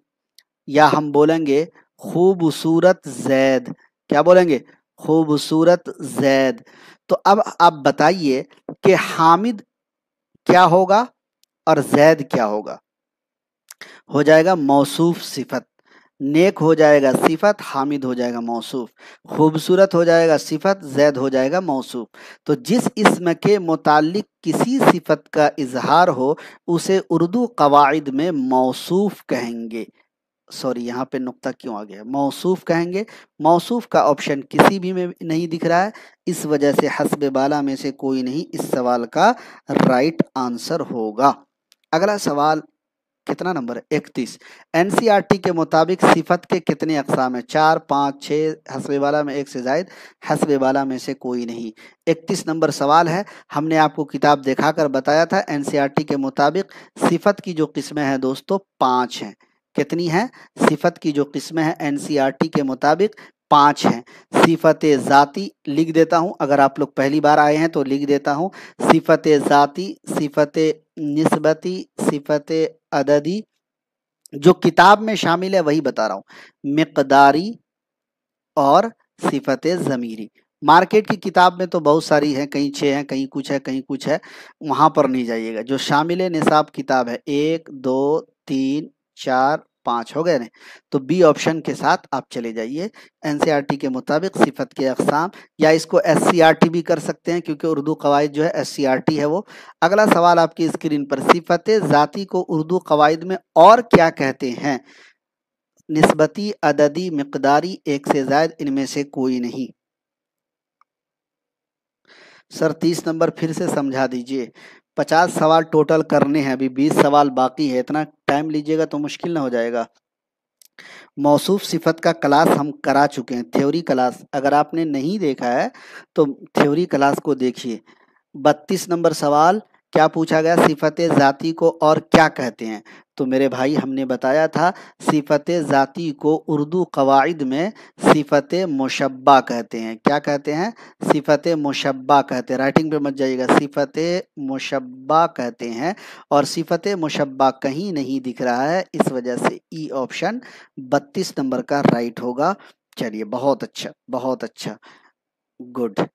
या हम बोलेंगे खूबसूरत जैद, क्या बोलेंगे? खूबसूरत जैद। तो अब आप बताइए कि हामिद क्या होगा और जैद क्या होगा? हो जाएगा मौसूफ सिफत। नेक हो जाएगा सिफत, हामिद हो जाएगा मौसूफ, खूबसूरत हो जाएगा सिफत, जैद हो जाएगा मौसूफ। तो जिस इस्म के मुताल्लिक किसी सिफत का इजहार हो उसे उर्दू कवाइद में मौसूफ कहेंगे। सॉरी, यहाँ पे नुक्ता क्यों आ गया? मौसूफ कहेंगे। मौसूफ का ऑप्शन किसी भी में नहीं दिख रहा है, इस वजह से हस्बे बाला में से कोई नहीं इस सवाल का राइट आंसर होगा। अगला सवाल कितना नंबर है? 31। एनसीईआरटी के मुताबिक सिफत के कितने अकसाम है? 4, 5, 6, हस्बे वाला में एक से जायद, हस्बे वाला में से कोई नहीं। 31 नंबर सवाल है। हमने आपको किताब दिखाकर बताया था, एनसीईआरटी के मुताबिक सिफत की जो किस्में हैं दोस्तों 5 हैं। कितनी है? सिफत की जो किस्में हैं एनसीईआरटी के मुताबिक 5 हैं। सिफत ज़ाती लिख देता हूं, अगर आप लोग पहली बार आए हैं तो लिख देता हूं। सिफत ज़ाती, सिफत निस्बती, सिफत अददी, जो किताब में शामिल है वही बता रहा हूं, मिकदारी और सिफत ज़मीरी। मार्केट की किताब में तो बहुत सारी है, कहीं 6 है, कहीं कुछ है, कहीं कुछ है, वहां पर नहीं जाइएगा। जो शामिल निसाब किताब है 1, 2, 3, 4, 5 हो गए ना, तो बी ऑप्शन के साथ आप चले जाइए। एनसीईआरटी के मुताबिक सिफत के अकसाम, या इसको एससीईआरटी भी कर सकते हैं क्योंकि उर्दू कवायद जो है एससीईआरटी है वो। अगला सवाल आपकी स्क्रीन पर, सिफत ज़ाती को उर्दू कवायद में और क्या कहते हैं? निस्बती, अददी, मिकदारी, एक से ज्यादा, इनमें से कोई नहीं। सर 30 नंबर फिर से समझा दीजिए। 50 सवाल टोटल करने हैं, अभी 20 सवाल बाकी है, इतना टाइम लीजिएगा तो मुश्किल ना हो जाएगा। मौसूफ सिफत का क्लास हम करा चुके हैं, थ्योरी क्लास। अगर आपने नहीं देखा है तो थ्योरी क्लास को देखिए। 32 नंबर सवाल क्या पूछा गया? सिफत ज़ाती को और क्या कहते हैं? तो मेरे भाई हमने बताया था सिफत ज़ाती को उर्दू कवाइद में सिफत मुशब्बा कहते हैं। क्या कहते हैं? सिफत मुशब्बा कहते हैं। राइटिंग पे मत जाइएगा, सिफत मुशब्बा कहते हैं। और सिफत मुशब्बा कहीं नहीं दिख रहा है, इस वजह से ई ऑप्शन 32 नंबर का राइट होगा। चलिए, बहुत अच्छा, बहुत अच्छा, गुड।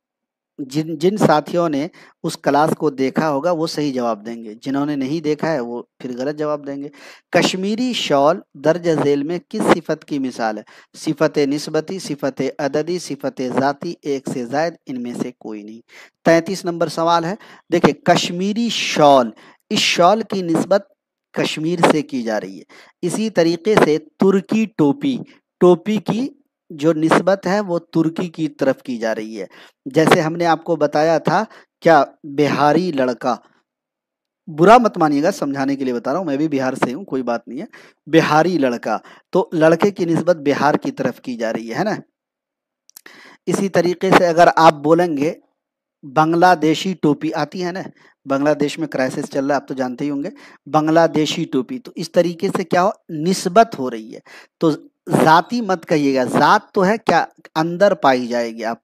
जिन जिन साथियों ने उस क्लास को देखा होगा वो सही जवाब देंगे, जिन्होंने नहीं देखा है वो फिर गलत जवाब देंगे। कश्मीरी शॉल दर्ज झेल में किस सिफत की मिसाल है? सिफत निस्बती, सिफत अददी, सिफत ज़ाती, एक से जायद, इनमें से कोई नहीं। 33 नंबर सवाल है। देखिए, कश्मीरी शॉल, इस शॉल की निस्बत कश्मीर से की जा रही है। इसी तरीके से तुर्की टोपी, टोपी की जो निस्बत है वो तुर्की की तरफ की जा रही है। जैसे हमने आपको बताया था, क्या बिहारी लड़का, बुरा मत मानिएगा, समझाने के लिए बता रहा हूँ, मैं भी बिहार से हूँ, कोई बात नहीं है। बिहारी लड़का, तो लड़के की निस्बत बिहार की तरफ की जा रही है ना। इसी तरीके से अगर आप बोलेंगे बांग्लादेशी टोपी, आती है ना, बांग्लादेश में क्राइसिस चल रहा है, आप तो जानते ही होंगे। बांग्लादेशी टोपी, तो इस तरीके से क्या हो, निस्बत हो रही है। तो जाति मत कहिएगा, जात तो है क्या, अंदर पाई जाएगी, आप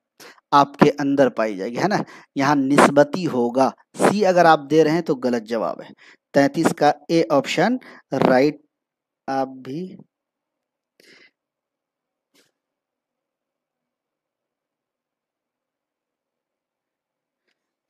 आपके अंदर पाई जाएगी, है ना। यहाँ निस्बती होगा। सी अगर आप दे रहे हैं तो गलत जवाब है। 33 का ए ऑप्शन राइट। आप भी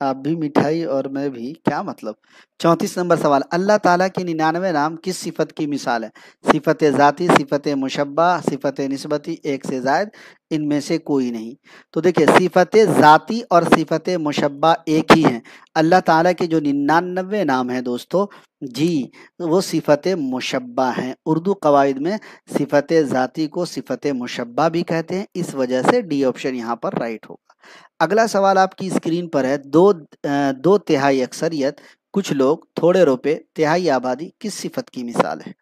आप भी मिठाई और मैं भी, क्या मतलब। 34 नंबर सवाल, अल्लाह ताला के 99 नाम किस सिफत की मिसाल है? सिफत ज़ाती, सिफत मुशब्बा, सिफत निस्बती, एक से जायद, इनमें से कोई नहीं। तो देखिए सिफत ज़ाती और सिफत मुशब्बा एक ही हैं। अल्लाह ताला के जो 99 नाम हैं दोस्तों जी, वो सिफत मुशब्बा हैं। उर्दू कवायद में सिफत ज़ाती को सिफत मुशब्बा भी कहते हैं, इस वजह से डी ऑप्शन यहाँ पर राइट होगा। अगला सवाल आपकी स्क्रीन पर है, दो तिहाई अक्सरियत, कुछ लोग, थोड़े रुपए, तिहाई आबादी किस सिफत की मिसाल है?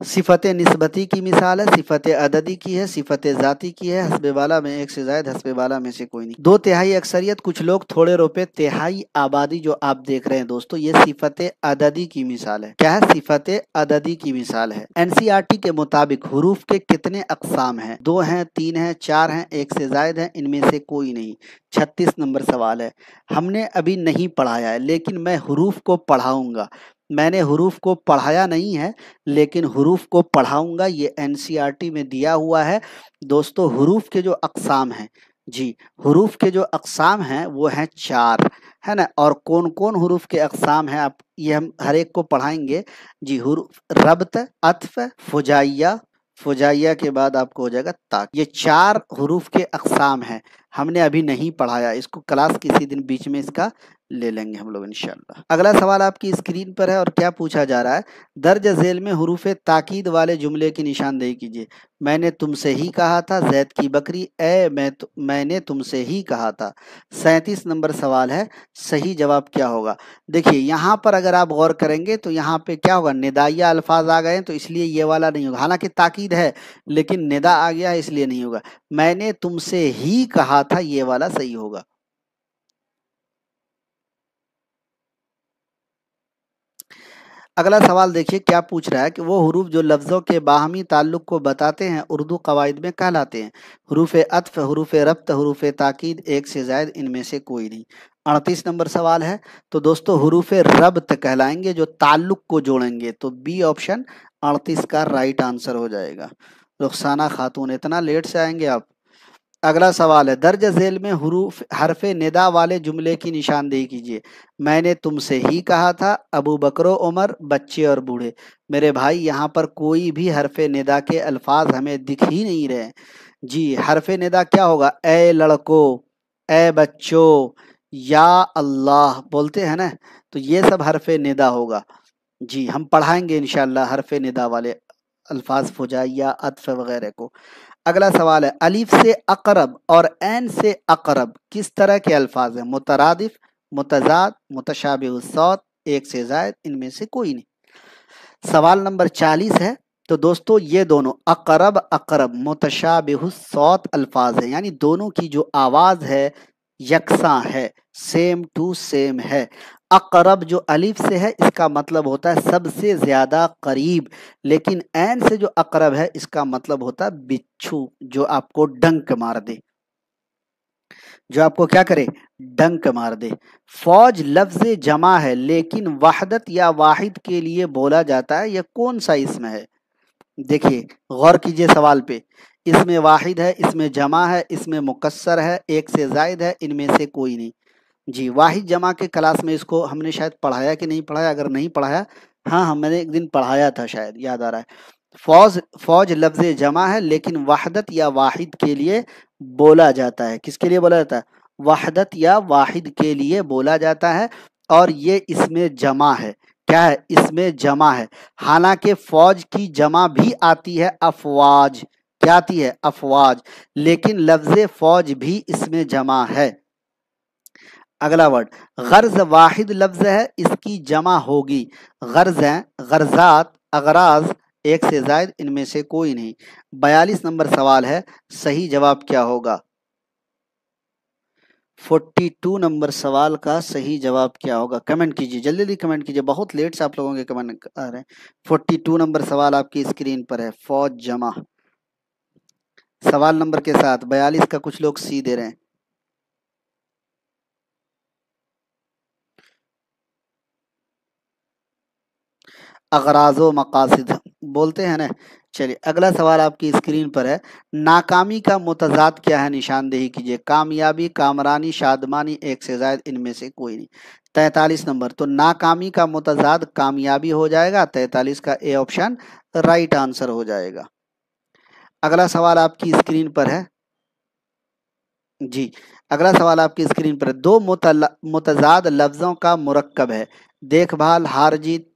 सिफत निस्बती की मिसाल है, सिफत अददी की है, सिफत ज़ाती की है, हस्बे वाला में एक से जायद, हस्बे वाला में से कोई नहीं। दो तिहाई अक्सरियत, कुछ लोग, थोड़े रुपए, तिहाई आबादी जो आप देख रहे हैं दोस्तों, ये सिफत अददी की मिसाल है। क्या है? सिफत अददी की मिसाल है। एनसीईआरटी के मुताबिक हुरूफ के कितने अकसाम हैं? 2 हैं, 3 हैं, 4 हैं, एक से जायद हैं, इनमें से कोई नहीं। 36 नंबर सवाल है, हमने अभी नहीं पढ़ाया है लेकिन मैं हुरूफ को पढ़ाऊंगा। मैंने हुरूफ को पढ़ाया नहीं है लेकिन हुरूफ को पढ़ाऊंगा, ये एनसीईआरटी में दिया हुआ है। दोस्तों हुरूफ के जो अक़साम हैं जी, हुरूफ के जो अक़साम हैं वो हैं 4, है ना। और कौन कौन हुरूफ के अक़साम हैं, आप ये हम हर एक को पढ़ाएंगे जी। हुरूफ रब्त, अत्फ, फुजाइया, फुजाइया के बाद आपको हो जाएगा ताक। ये 4 हुरूफ के अक़साम हैं। हमने अभी नहीं पढ़ाया, इसको क्लास किसी दिन बीच में इसका ले लेंगे हम लोग इंशाल्लाह। अगला सवाल आपकी स्क्रीन पर है और क्या पूछा जा रहा है, दर्ज झेल में हुरूफ ताकीद वाले जुमले की निशानदेही कीजिए। मैंने तुमसे ही कहा था, जैद की बकरी, मैंने तुमसे ही कहा था। 37 नंबर सवाल है, सही जवाब क्या होगा? देखिए यहाँ पर अगर आप गौर करेंगे तो यहाँ पे क्या होगा, निदाइया अल्फाज आ गए हैं तो इसलिए ये वाला नहीं होगा। हालांकि ताकीद है लेकिन निदा आ गया है इसलिए नहीं होगा। मैंने तुमसे ही कहा था, ये वाला सही होगा। अगला सवाल देखिए क्या पूछ रहा है कि वो हुरूफ जो लफ्ज़ों के बाहमी ताल्लुक को बताते हैं उर्दू कवायद में कहलाते हैं? हुरूफ अत्फ, हुरूफ रब्त, हुरूफ ताकीद, एक से जायद, इनमें से कोई नहीं। 38 नंबर सवाल है, तो दोस्तों हुरूफ रब्त कहलाएंगे जो ताल्लुक को जोड़ेंगे, तो बी ऑप्शन 38 का राइट आंसर हो जाएगा। रुखसाना खातून, इतना लेट से आएंगे आप। अगला सवाल है, दर्ज झेल में हुरूफ हरफ निदा वाले जुमले की निशानदेही कीजिए। मैंने तुमसे ही कहा था, अबू बकरो उमर, बच्चे और बूढ़े। मेरे भाई यहाँ पर कोई भी हरफ निदा के अल्फाज हमें दिख ही नहीं रहे जी। हरफ निदा क्या होगा? ए लड़को, ए बच्चों, या अल्लाह बोलते हैं ना, तो ये सब हरफ निदा होगा जी। हम पढ़ाएंगे इंशाल्लाह हरफ निदा वाले अल्फाज, फुजाइया, अत्फ वगैरह को। अगला सवाल है, अलिफ से अकरब और ऐन से अकरब किस तरह के अल्फाज हैं? मुतरादिफ, मुतजाद, मुतशाबिह सौत, एक से जायद, इनमें से कोई नहीं। सवाल नंबर 40 है, तो दोस्तों ये दोनों अकरब अकरब मुतशाबिह सौत अल्फाज है, यानी दोनों की जो आवाज है यकसा है, सेम टू सेम है। अकरब जो अलिफ से है इसका मतलब होता है सबसे ज्यादा करीब, लेकिन ऐन से जो अकरब है इसका मतलब होता है बिच्छू, जो आपको डंक मार दे, जो आपको क्या करे, डंक मार दे। फौज लफ्ज जमा है लेकिन वहदत या वाहिद के लिए बोला जाता है, यह कौन सा इसम है? देखिए गौर कीजिए सवाल पे, इसमें वाहिद है, इसमें जमा है, इसमें मुकस्सर है, एक से जायद है, इनमें से कोई नहीं जी। वाहिद जमा के क्लास में इसको हमने शायद पढ़ाया कि नहीं पढ़ाया, अगर नहीं पढ़ाया, हाँ हाँ मैंने एक दिन पढ़ाया था शायद, याद आ रहा है। फौज फौज लफ्ज जमा है लेकिन वहदत या वाहिद के लिए बोला जाता है। किसके लिए बोला जाता है? वहदत या वाहिद के लिए बोला जाता है, और ये इसमें जमा है। क्या है? इसमें जमा है। हालांकि फौज की जमा भी आती है अफवाज, क्या आती है? अफवाज, लेकिन लफ्ज फौज भी इसमें जमा है। अगला वर्ड, गर्ज वाहिद लफ्ज है, इसकी जमा होगी गर्ज है, गर्जात, अगराज, एक से जायद, इनमें से कोई नहीं। 42 नंबर सवाल है, सही जवाब क्या होगा? 42 नंबर सवाल का सही जवाब क्या होगा? कमेंट कीजिए, जल्दी जल्दी कमेंट कीजिए, बहुत लेट से आप लोगों के कमेंट आ रहे हैं। 42 नंबर सवाल आपकी स्क्रीन पर है, फौज जमा। सवाल नंबर के साथ 42 का कुछ लोग सी दे रहे हैं। अगराज़ो मकासिद बोलते हैं ना, चलिए अगला सवाल आपकी स्क्रीन पर है, नाकामी का मुतजाद क्या है, निशानदेही कीजिए। कामयाबी, कामरानी, शादमानी, एक से ज्यादा इनमें से कोई नहीं। 43 नंबर, तो नाकामी का मुतजाद कामयाबी हो जाएगा, 43 का ए ऑप्शन राइट आंसर हो जाएगा। अगला सवाल आपकी स्क्रीन पर है जी, अगला सवाल आपकी स्क्रीन पर है, दो मुतजाद लफ्जों का मुरक्कब है, देखभाल, हार जीत,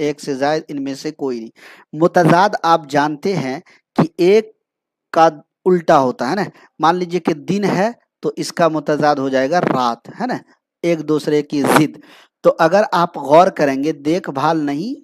एक से जायद इनमें से कोई नहीं। मुतजाद आप जानते हैं कि एक का उल्टा होता है ना, मान लीजिए कि दिन है तो इसका मुतजाद हो जाएगा रात, है ना, एक दूसरे की जिद। तो अगर आप गौर करेंगे, देखभाल नहीं,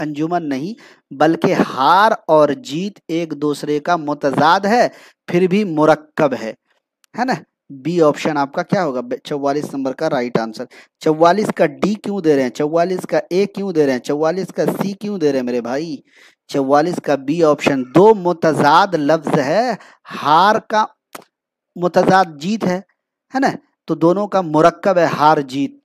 अंजुमन नहीं, बल्कि हार और जीत एक दूसरे का मुतजाद है, फिर भी मुरक्कब है ना। बी ऑप्शन आपका क्या होगा, 44 नंबर का राइट आंसर। 44 का डी क्यों दे रहे हैं, 44 का ए क्यों दे रहे हैं, 44 का सी क्यों दे रहे हैं मेरे भाई। 44 का बी ऑप्शन, दो मुतजाद लफ्ज है, हार का मुतजाद जीत है ना, तो दोनों का मुरक्कब है हार जीत।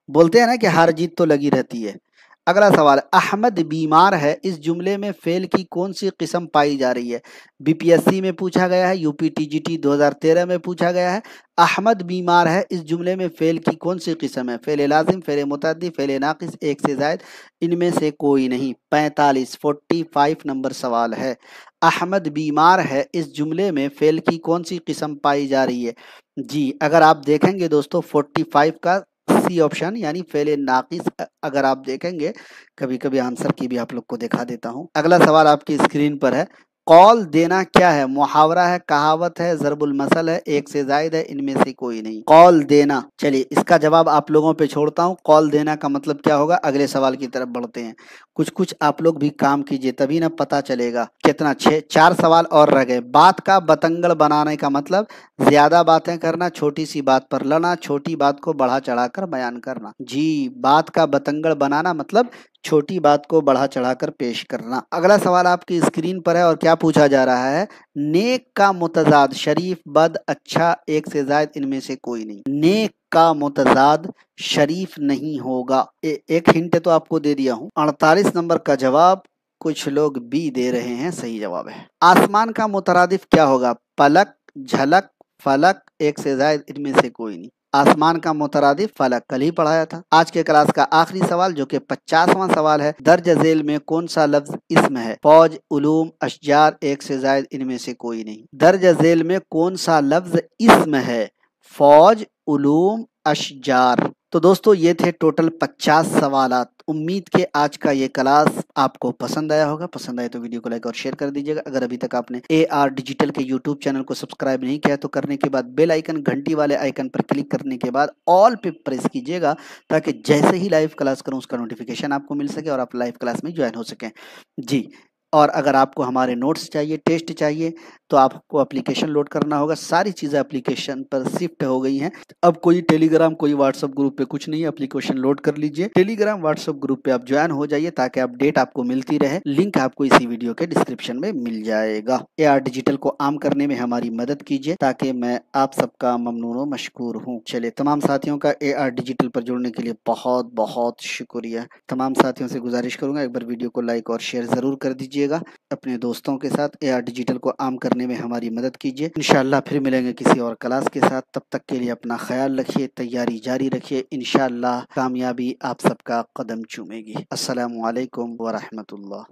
बोलते हैं ना कि हार जीत तो लगी रहती है। अगला सवाल, अहमद बीमार है, इस जुमले में फेल की कौन सी किस्म पाई जा रही है। बीपीएससी में पूछा गया है, यूपी टीजीटी 2013 में पूछा गया है। अहमद बीमार है, इस जुमले में फेल की कौन सी किस्म है, फेल लाजिम, फेल मुतअद्दी, फेल नाकिस, एक से जायद इनमें से कोई नहीं। 45 नंबर सवाल है, अहमद बीमार है, इस जुमले में फेल की कौन सी किस्म पाई जा रही है। जी अगर आप देखेंगे दोस्तों, 45 का सी ऑप्शन यानी फेले नाकिस, अगर आप देखेंगे, कभी कभी आंसर की भी आप लोग को दिखा देता हूं। अगला सवाल आपकी स्क्रीन पर है, कॉल देना क्या है, मुहावरा है, कहावत है, ज़रबुल मसल है, एक से जायद है, इनमें से कोई नहीं। कॉल देना, चलिए इसका जवाब आप लोगों पे छोड़ता हूं, कॉल देना का मतलब क्या होगा। अगले सवाल की तरफ बढ़ते हैं, कुछ कुछ आप लोग भी काम कीजिए तभी ना पता चलेगा। कितना, 4 सवाल और रह गए। बात का बतंगड़ बनाने का मतलब ज्यादा बातें करना, छोटी सी बात पर लड़ना, छोटी बात को बढ़ा चढ़ाकर बयान करना। जी, बात का बतंगड़ बनाना मतलब छोटी बात को बढ़ा चढ़ाकर पेश करना। अगला सवाल आपकी स्क्रीन पर है और क्या पूछा जा रहा है, नेक का मुतजाद, शरीफ, बद, अच्छा, एक से जायद इनमें से कोई नहीं। नेक का मुतजाद शरीफ नहीं होगा। एक हिंट तो आपको दे दिया हूं। 48 नंबर का जवाब कुछ लोग बी दे रहे हैं, सही जवाब है। आसमान का मुतरादिफ क्या होगा, पलक, झलक, फलक, एक से जायद इनमें से कोई नहीं। आसमान का मुतरादिफ फलक, कल ही पढ़ाया था। आज के क्लास का आखिरी सवाल जो कि 50वां सवाल है, दर्ज झेल में कौन सा लफ्ज इसम है, फौज, उलूम, अशजार, एक से जायद इनमें से कोई नहीं। दर्ज झेल में कौन सा लफ्ज इसम है, फौज, उलूम, अशजार। तो दोस्तों ये थे टोटल 50 सवालात। उम्मीद के आज का ये क्लास आपको पसंद आया होगा। पसंद आए तो वीडियो को लाइक और शेयर कर दीजिएगा। अगर अभी तक आपने AR डिजिटल के यूट्यूब चैनल को सब्सक्राइब नहीं किया तो करने के बाद बेल आइकन, घंटी वाले आइकन पर क्लिक करने के बाद ऑल पे प्रेस कीजिएगा, ताकि जैसे ही लाइव क्लास करूं उसका नोटिफिकेशन आपको मिल सके और आप लाइव क्लास में ज्वाइन हो सकें। जी, और अगर आपको हमारे नोट्स चाहिए, टेस्ट चाहिए, तो आपको एप्लीकेशन लोड करना होगा। सारी चीज़ें एप्लीकेशन पर शिफ्ट हो गई हैं। अब कोई टेलीग्राम, कोई व्हाट्सएप ग्रुप पे कुछ नहीं है, एप्लीकेशन लोड कर लीजिए। टेलीग्राम, व्हाट्सएप ग्रुप पे आप ज्वाइन हो जाइए ताकि अपडेट आपको मिलती रहे। लिंक आपको इसी वीडियो के डिस्क्रिप्शन में मिल जाएगा। AR डिजिटल को आम करने में हमारी मदद कीजिए ताकि मैं आप सबका ममनून व मशकूर हूँ। चलिए, तमाम साथियों का AR डिजिटल पर जुड़ने के लिए बहुत बहुत शुक्रिया। तमाम साथियों से गुजारिश करूंगा, एक बार वीडियो को लाइक और शेयर जरूर कर दीजिएगा। अपने दोस्तों के साथ AR डिजिटल को आम करने में हमारी मदद कीजिए। इंशाल्लाह फिर मिलेंगे किसी और क्लास के साथ। तब तक के लिए अपना ख्याल रखिए, तैयारी जारी रखिए। इंशाल्लाह कामयाबी आप सबका कदम चूमेगी। अस्सलामु अलैकुम व रहमतुल्लाह।